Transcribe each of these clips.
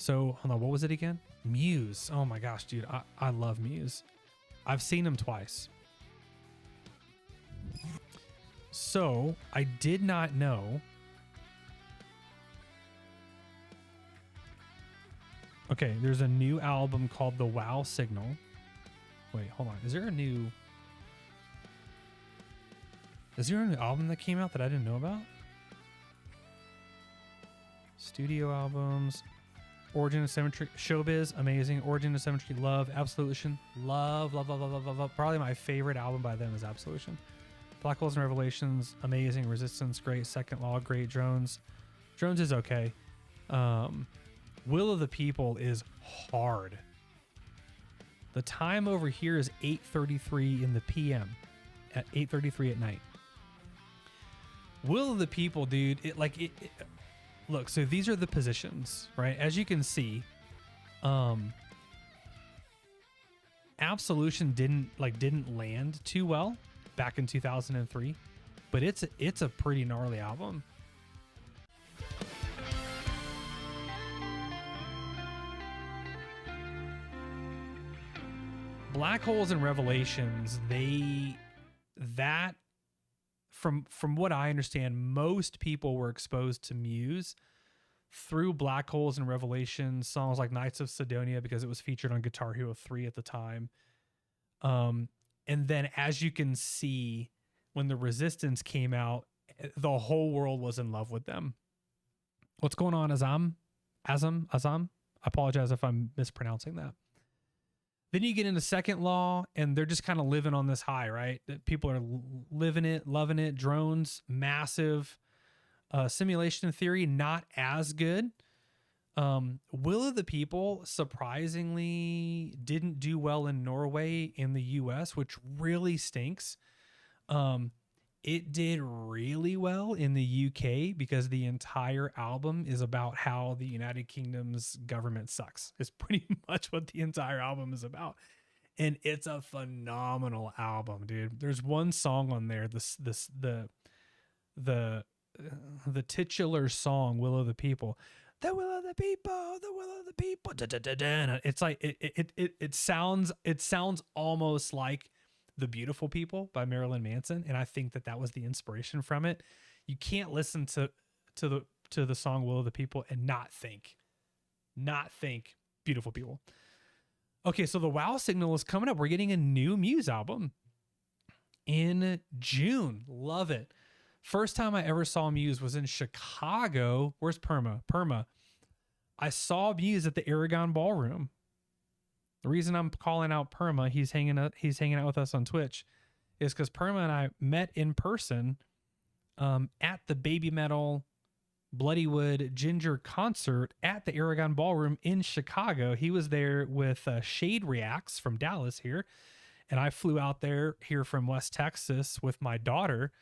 So hold on, what was it again? Muse. Oh my gosh, dude, I love Muse. I've seen them twice. So I did not know. Okay, there's a new album called The Wow Signal. Wait, hold on. Is there a new album that came out that I didn't know about? Studio albums. Origin of Symmetry. Showbiz, amazing. Origin of Symmetry, love. Absolution, love. Probably my favorite album by them is Absolution. Black Holes and Revelations, amazing. Resistance, great. Second Law, great. Drones is okay. Will of the People is hard. The time over here is 8:33 in the PM, at 8:33 at night. Will of the People, dude, look, so these are the positions, right? As you can see, Absolution didn't land too well back in 2003, but it's a pretty gnarly album. Black Holes and Revelations, from what I understand, most people were exposed to Muse through Black Holes and Revelations, songs like Knights of Sidonia, because it was featured on Guitar Hero 3 at the time. And then, as you can see, when the Resistance came out, the whole world was in love with them. What's going on, Azam? I apologize if I'm mispronouncing that. Then you get into Second Law, and they're just kind of living on this high, right? That people are living it, loving it. Drones, massive. Simulation Theory, not as good. Will of the People, surprisingly, didn't do well in Norway, in the US, which really stinks. It did really well in the UK because the entire album is about how the United Kingdom's government sucks. It's pretty much what the entire album is about. And it's a phenomenal album, dude. There's one song on there, the titular song, Will of the People. The will of the people, the will of the people. Da, da, da, da. It's like it sounds almost like The Beautiful People by Marilyn Manson, and I think that was the inspiration from it. You can't listen to the song Will of the People and not think Beautiful People. Okay, so the Wow Signal is coming up. We're getting a new Muse album in June. Love it. First time I ever saw Muse was in Chicago. Where's Perma? I saw Muse at the Aragon Ballroom. The reason I'm calling out Perma, he's hanging out with us on Twitch, is because Perma and I met in person at the Baby Metal Bloodywood Ginger concert at the Aragon Ballroom in Chicago. He was there with TECKreacts from Dallas here, and I flew out here from West Texas with my daughter.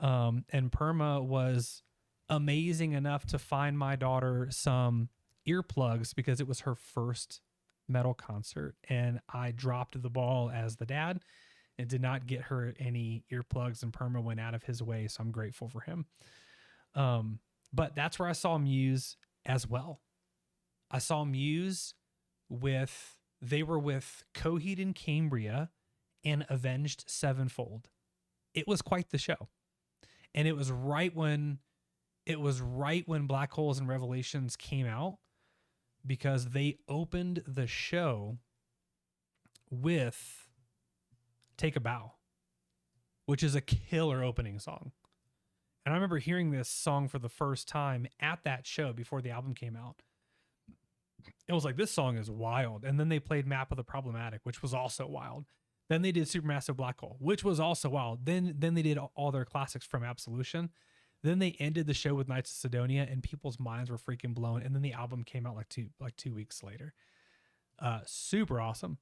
And Perma was amazing enough to find my daughter some earplugs because it was her first metal concert, and I dropped the ball as the dad and did not get her any earplugs, and Perma went out of his way, so I'm grateful for him. But that's where I saw Muse as well. I saw Muse they were with Coheed and Cambria and Avenged Sevenfold. It was quite the show. And it was right when Black Holes and Revelations came out, because they opened the show with Take a Bow, which is a killer opening song. And I remember hearing this song for the first time at that show before the album came out. It was like, this song is wild. And then they played Map of the Problematic, which was also wild. Then they did Supermassive Black Hole, which was also wild. Then they did all their classics from Absolution. Then they ended the show with Knights of Sidonia, and people's minds were freaking blown. And then the album came out like 2 weeks later. Super awesome.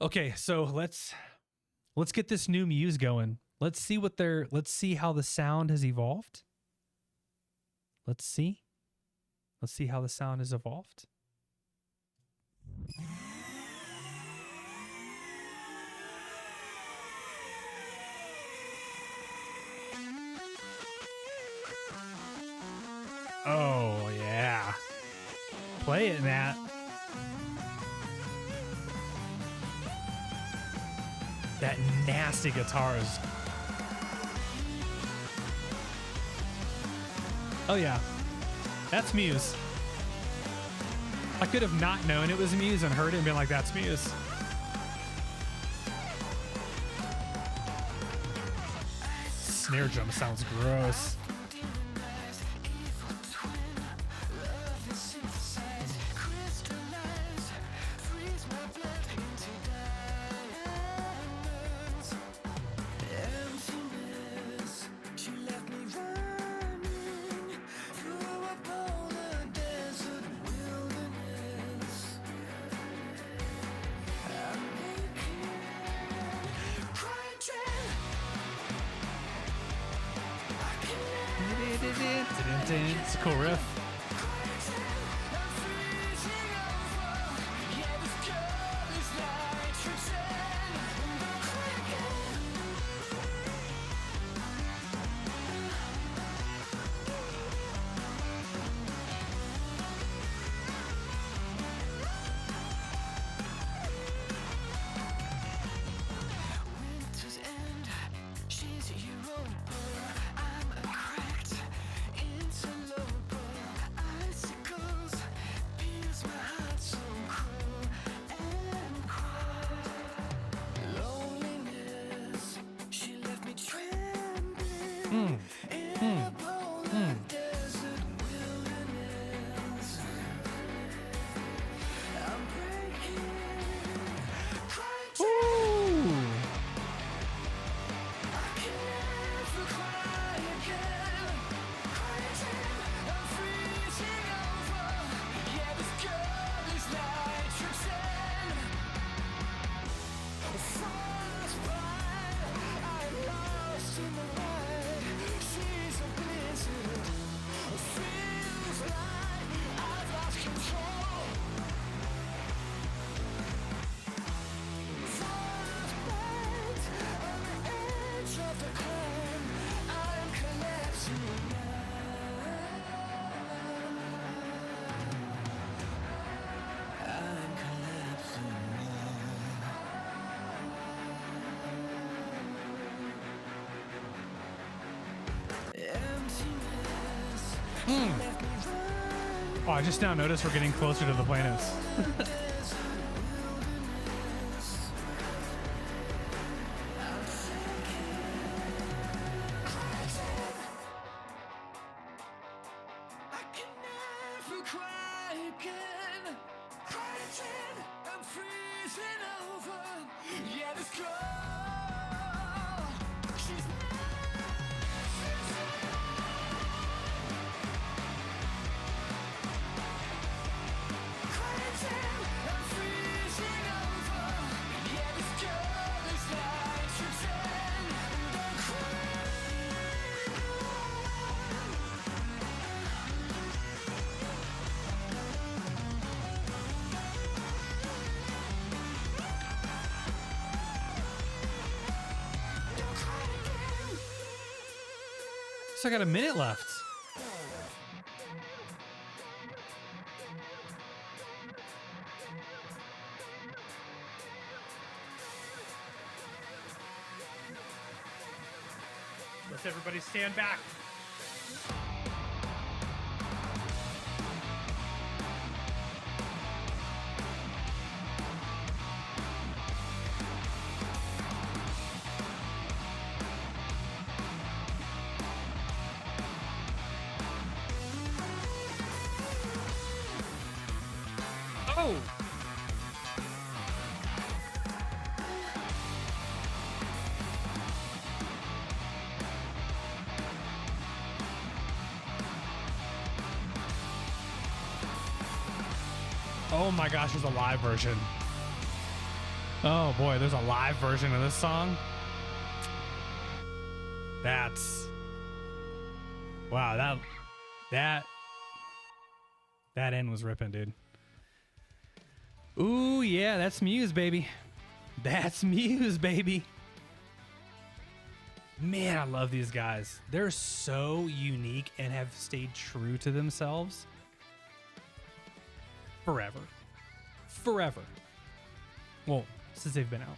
Okay, so let's get this new Muse going. Let's see how the sound has evolved. Let's see how the sound has evolved. Oh, yeah. Play it, Matt. That nasty guitars. Oh yeah, that's Muse. I could have not known it was Muse and heard it and been like, that's Muse. Snare drum sounds gross. It's a cool riff. Oh, I just now noticed we're getting closer to the planets. So I got a minute left. Let's everybody stand back. Oh! Oh my gosh, there's a live version. Oh boy, there's a live version of this song. Wow, that end was ripping, dude. Ooh, yeah, that's Muse, baby. That's Muse, baby. Man, I love these guys. They're so unique and have stayed true to themselves. forever. Forever. Well, since they've been out.